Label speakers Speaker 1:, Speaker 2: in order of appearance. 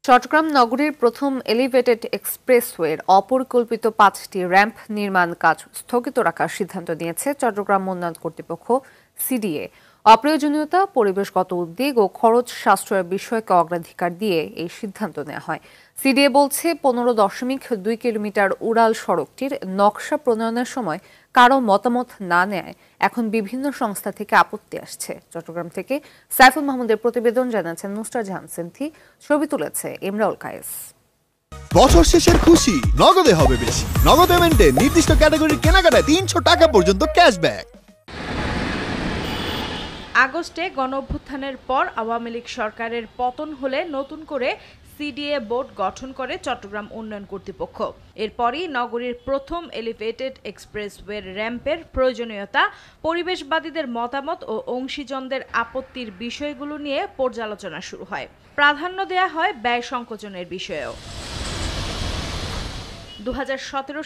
Speaker 1: চট্টগ্রাম নগরীর প্রথম এলিভেটেড এক্সপ্রেসওয়ের অপরিকল্পিত 5টি র্যাম্প নির্মাণ কাজ স্থগিত রাখার সিদ্ধান্ত নিয়েছে চট্টগ্রাম উন্নয়ন কর্তৃপক্ষ সিডিএ। অপ্রয়োজনীয়তা, পরিবেশগত উদ্বেগ ও খরচ সাশ্রয়ের বিষয়কে অগ্রাধিকার দিয়ে এই সিদ্ধান্ত নেওয়া হয়। সিডিএ বলছে 15.2 কিলোমিটার উড়াল সড়কটির নকশা প্রণয়নের সময় কারো মতামত না নেয় এখন বিভিন্ন সংস্থা থেকে আপত্তি আসছে। চট্টগ্রাম থেকে সাইফুল মাহমুদের প্রতিবেদন, জানাচ্ছেন নুসরাত জাহান সিনথি, ছবি তুলেছে ইমরাউল কায়েস।
Speaker 2: বছর শেষের খুশি নগদে হবে বেশি। নগদ পেমেন্টে নির্দিষ্ট ক্যাটাগরির কেনাকাটায় 300 টাকা পর্যন্ত ক্যাশব্যাক।
Speaker 3: আগস্টে গণঅভ্যুত্থানের পর আওয়ামী লীগ সরকারের পতন হলে নতুন করে সিডিএ বোর্ড গঠন করে চট্টগ্রাম উন্নয়ন কর্তৃপক্ষ। এরপরই নগরীর প্রথম এলিভেটেড এক্সপ্রেসওয়ের র্যাম্পের প্রয়োজনীয়তা, পরিবেশবাদীদের মতামত ও অংশীজনদের আপত্তির বিষয়গুলো নিয়ে পর্যালোচনা শুরু হয়। প্রাধান্য দেয়া হয় ব্যয় সংকোচনের বিষয়েও। 2017